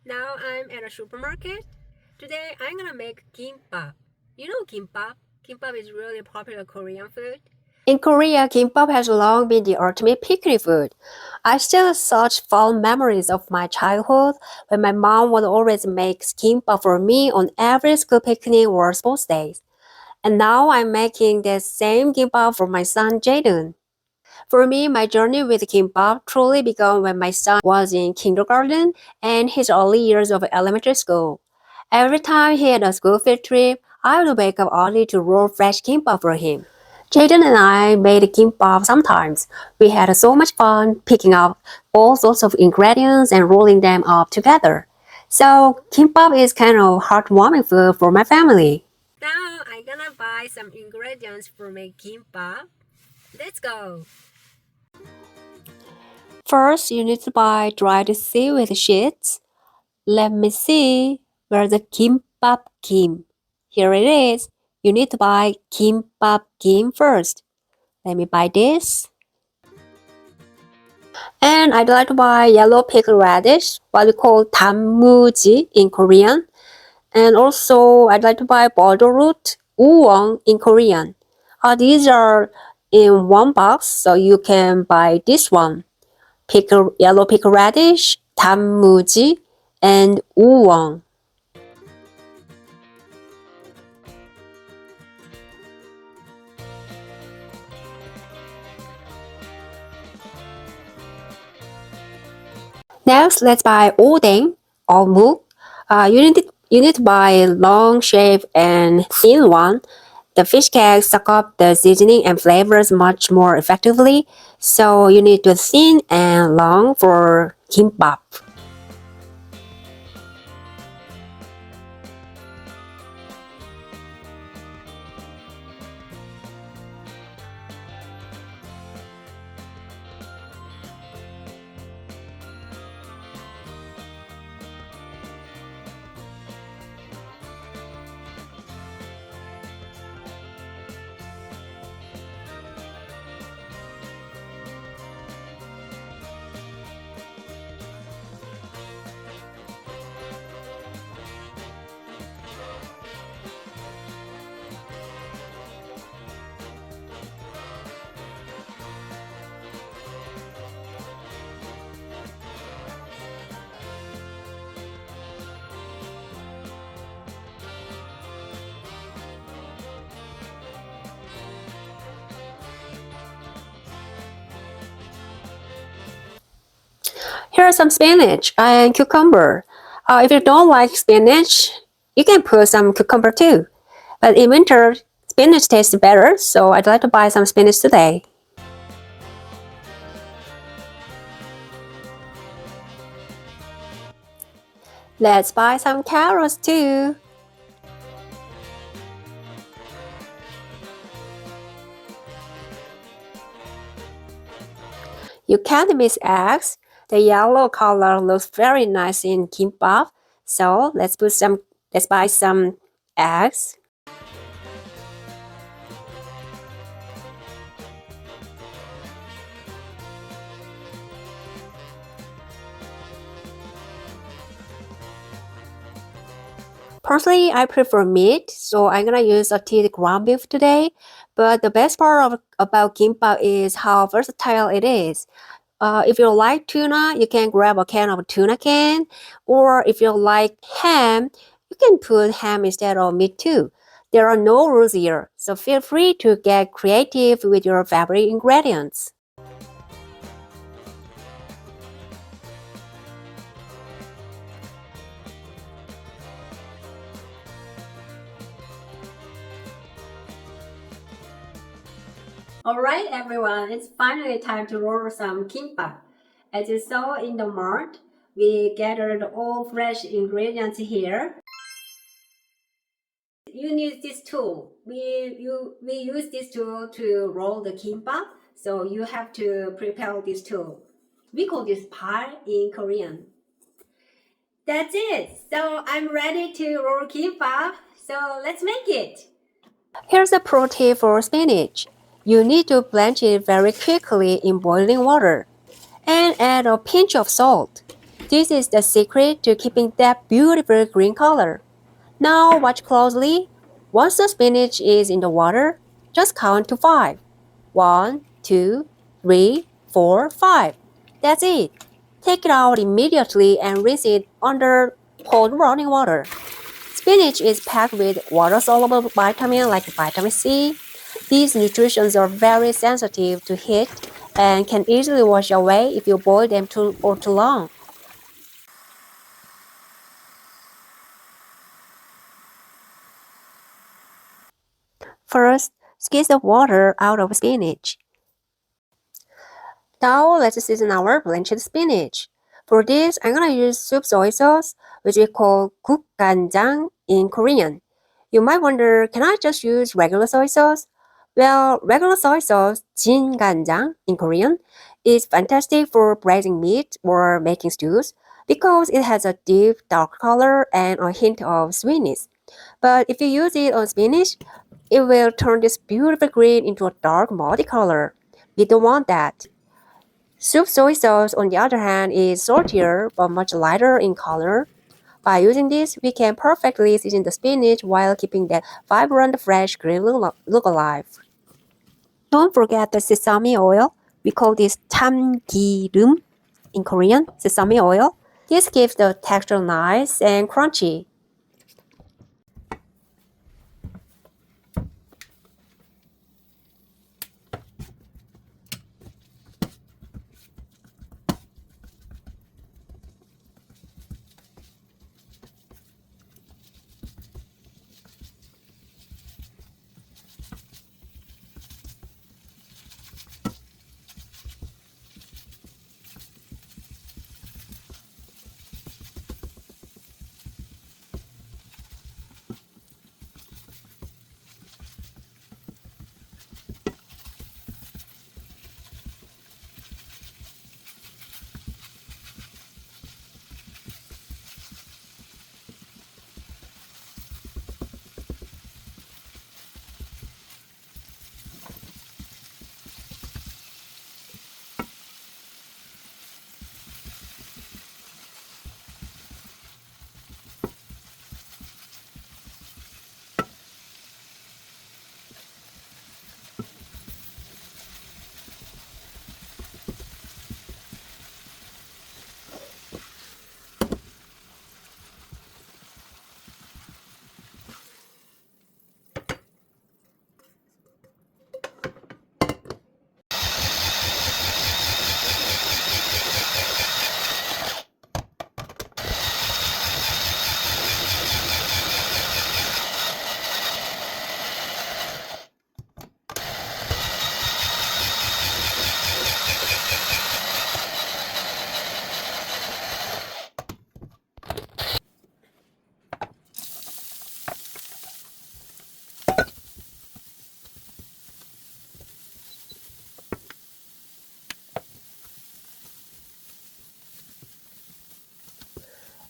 Now I'm at a supermarket. Today I'm gonna make kimbap. You know kimbap? Kimbap is really popular Korean food. In Korea, kimbap has long been the ultimate picnic food. I still have such fond memories of my childhood when my mom would always make kimbap for me on every school picnic or sports days. And now I'm making the same kimbap for my son Jayden. For me, my journey with kimbap truly began when my son was in kindergarten and his early years of elementary school. Every time he had a school field trip, I would wake up early to roll fresh kimbap for him. Jayden and I made kimbap sometimes. We had so much fun picking up all sorts of ingredients and rolling them up together. So, kimbap is kind of heartwarming food for my family. Now I'm gonna buy some ingredients for my kimbap. Let's go! First, you need to buy dried seaweed sheets. Let me see where the kimbap kim. Here it is. You need to buy kimbap kim first. Let me buy this. And I'd like to buy yellow pickled radish, what we call 단무지 in Korean. And also, I'd like to buy boulder root, uwang in Korean. These are in one box, so you can buy this one. Yellow pickled radish, 단무지, and uwang. Next, let's buy Eomuk. You need to buy a long shape and thin one. The fish can suck up the seasoning and flavors much more effectively, so you need to thin and long for kimbap. Here's some spinach and cucumber. If you don't like spinach, you can put some cucumber too. But in winter, spinach tastes better, so I'd like to buy some spinach today. Let's buy some carrots too. You can't miss eggs. The yellow color looks very nice in kimbap. So let's buy some eggs. Personally, I prefer meat, so I'm gonna use a salted ground beef today. But the best part about kimbap is how versatile it is. If you like tuna, you can grab a can of tuna can, or if you like ham, you can put ham instead of meat too. There are no rules here, so feel free to get creative with your favorite ingredients. Alright everyone, it's finally time to roll some kimbap. As you saw in the mart, we gathered all fresh ingredients here. You need this tool. We use this tool to roll the kimbap, so you have to prepare this tool. We call this pie in Korean. That's it. So I'm ready to roll kimbap. So let's make it. Here's a pro tip for spinach. You need to blanch it very quickly in boiling water and add a pinch of salt. This is the secret to keeping that beautiful green color. Now watch closely. Once the spinach is in the water, just count to 5. 1, 2, 3, 4, 5. That's it. Take it out immediately and rinse it under cold running water. Spinach is packed with water-soluble vitamins like vitamin C. These nutrients are very sensitive to heat and can easily wash away if you boil them for too long. First, squeeze the water out of spinach. Now let's season our blanched spinach. For this, I'm gonna use soup soy sauce, which we call 국간장 in Korean. You might wonder, can I just use regular soy sauce? Well, regular soy sauce, 진간장 in Korean, is fantastic for braising meat or making stews because it has a deep dark color and a hint of sweetness. But if you use it on spinach, it will turn this beautiful green into a dark muddy color. We don't want that. Soup soy sauce, on the other hand, is saltier but much lighter in color. By using this, we can perfectly season the spinach while keeping that vibrant, fresh green look alive. Don't forget the sesame oil. We call this 참기름 in Korean, sesame oil. This gives the texture nice and crunchy.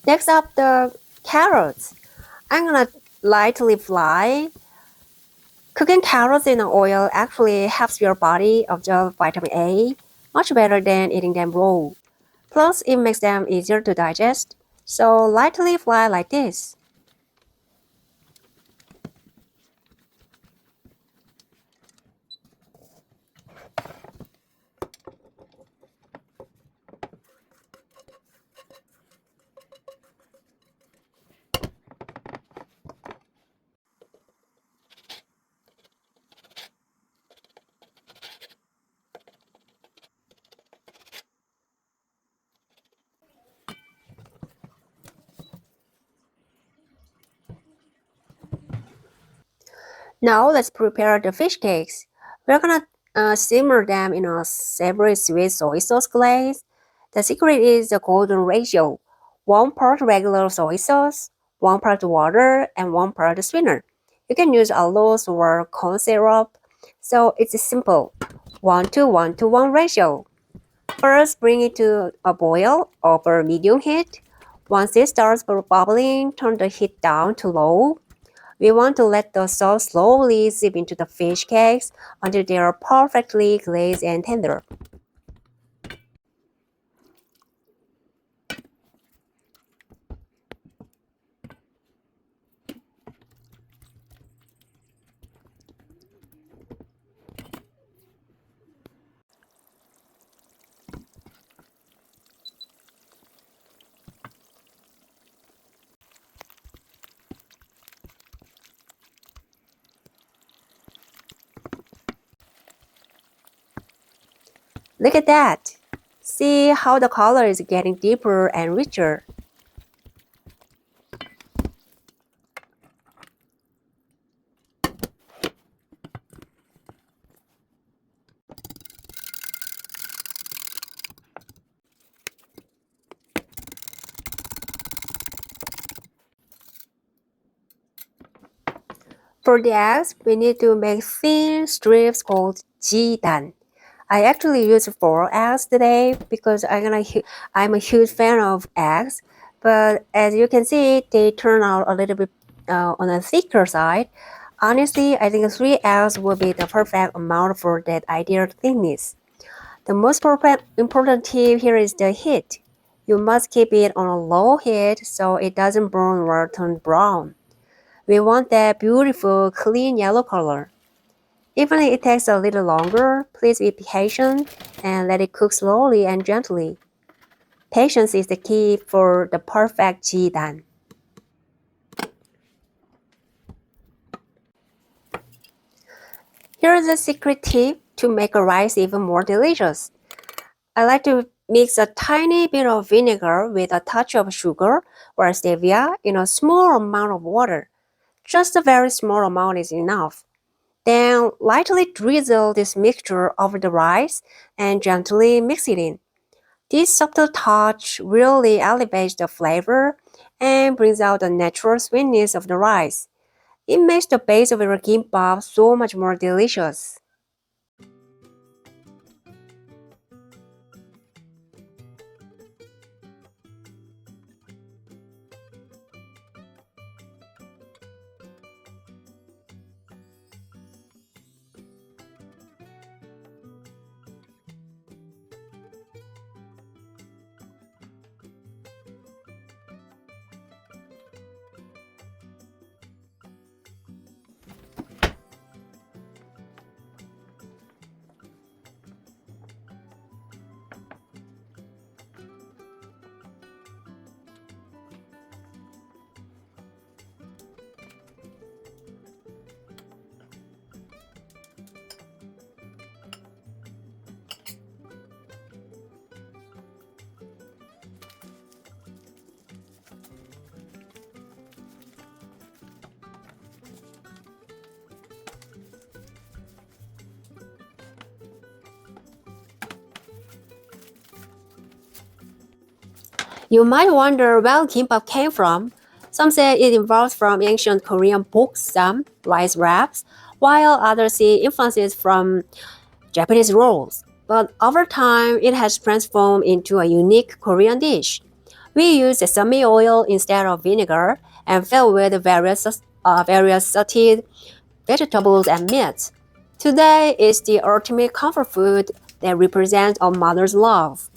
Next up, the carrots. I'm gonna lightly fry. Cooking carrots in oil actually helps your body absorb vitamin A much better than eating them raw. Plus, it makes them easier to digest. So lightly fry like this. Now let's prepare the fish cakes. We're gonna simmer them in a savory sweet soy sauce glaze. The secret is the golden ratio. 1 part regular soy sauce, 1 part water, and 1 part sweetener. You can use aloes or corn syrup. So it's simple. 1 to 1 to 1 ratio. First, bring it to a boil over medium heat. Once it starts bubbling, turn the heat down to low. We want to let the sauce slowly seep into the fish cakes until they are perfectly glazed and tender. Look at that! See how the color is getting deeper and richer. For the eggs, we need to make thin strips called Jayden. I actually used 4 eggs today because I'm a huge fan of eggs. But as you can see, they turn out a little bit on the thicker side. Honestly, I think 3 eggs will be the perfect amount for that ideal thickness. The most important tip here is the heat. You must keep it on a low heat so it doesn't burn or turn brown. We want that beautiful, clean yellow color. Even if it takes a little longer, please be patient and let it cook slowly and gently. Patience is the key for the perfect jidan. Here's a secret tip to make a rice even more delicious. I like to mix a tiny bit of vinegar with a touch of sugar or stevia in a small amount of water. Just a very small amount is enough. Then lightly drizzle this mixture over the rice and gently mix it in. This subtle touch really elevates the flavor and brings out the natural sweetness of the rice. It makes the base of your kimbap so much more delicious. You might wonder where kimbap came from. Some say it evolved from ancient Korean boksam, rice wraps, while others see influences from Japanese rolls. But over time, it has transformed into a unique Korean dish. We use sesame oil instead of vinegar and fill with various sauteed vegetables and meats. Today is the ultimate comfort food that represents a mother's love.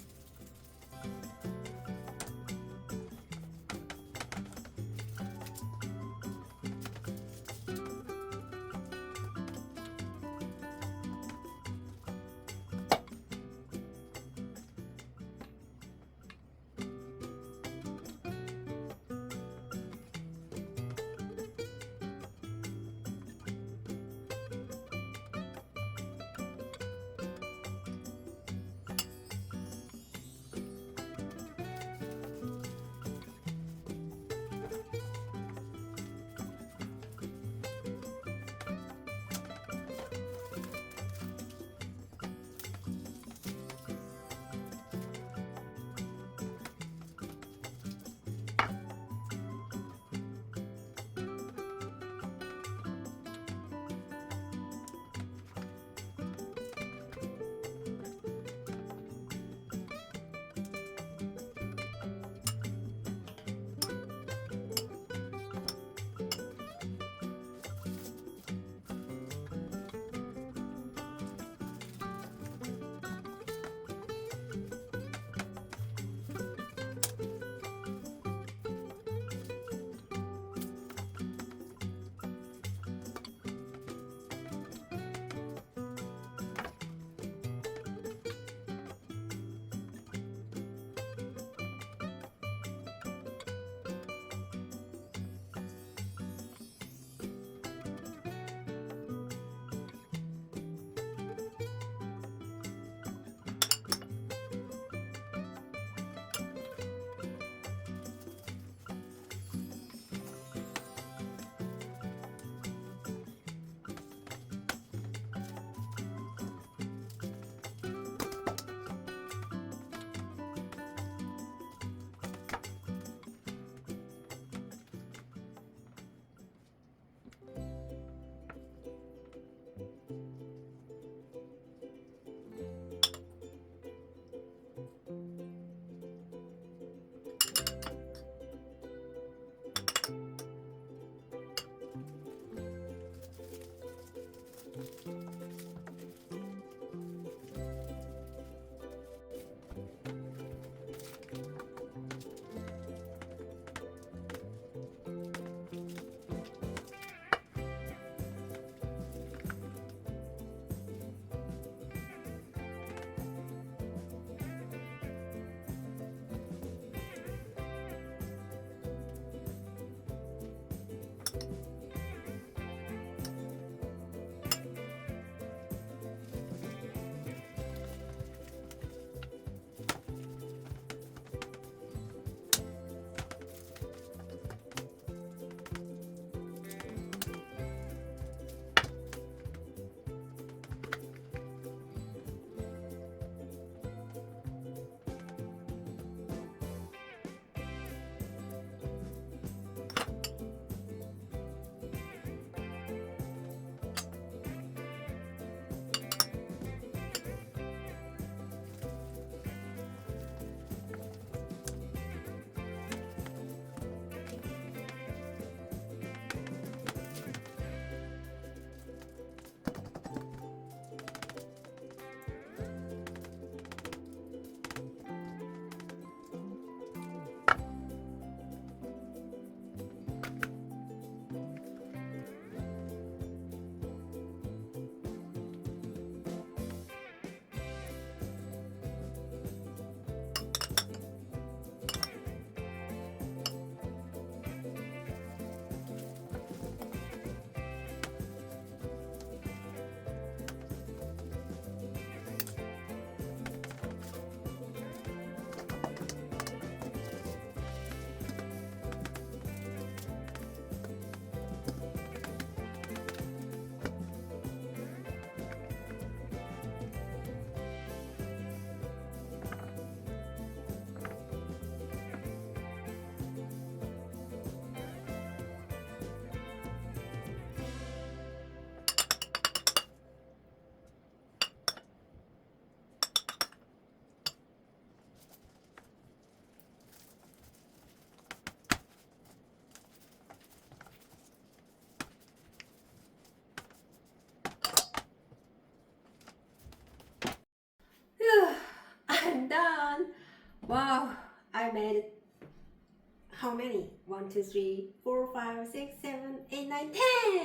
how many? 1, 2, 3, 4, 5, 6, 7, 8, 9,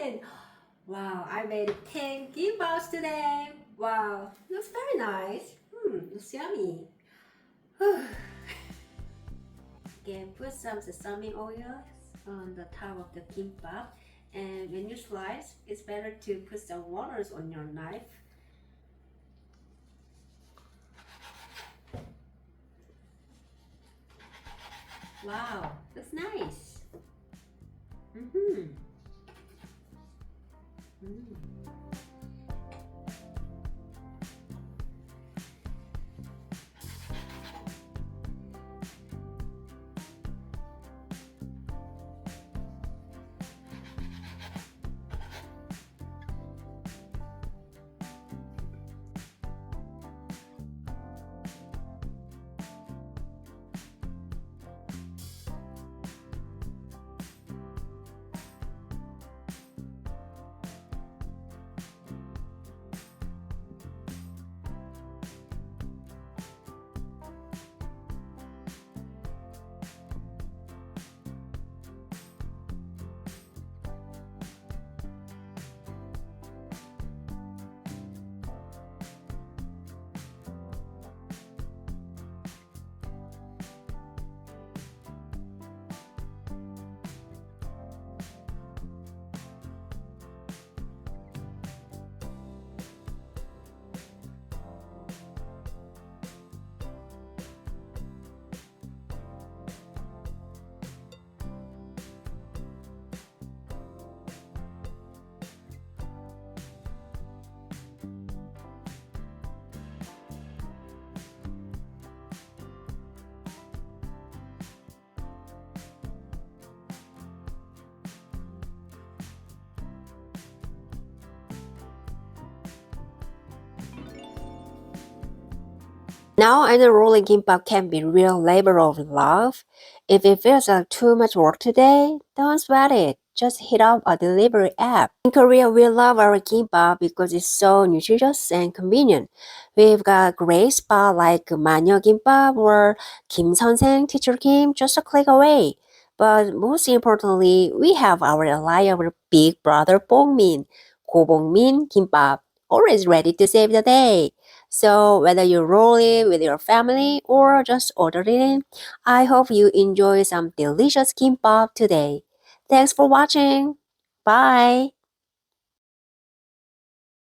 10. Wow, I made 10 gimbaps today. Wow, looks very nice. Looks yummy. Okay, put some sesame oil on the top of the kimbap, and when you slice, it's better to put some waters on your knife. Wow, that's nice. Now I know rolling kimbap can be real labor of love. If it feels like too much work today, don't sweat it. Just hit up a delivery app. In Korea, we love our kimbap because it's so nutritious and convenient. We've got great spot like Manyo Kimbap or Kim Senseng Teacher Kim just a click away. But most importantly, we have our reliable big brother Bongmin, Min Kimbap, always ready to save the day. So whether you roll it with your family or just order it in, I hope you enjoy some delicious kimbap today. Thanks for watching. Bye.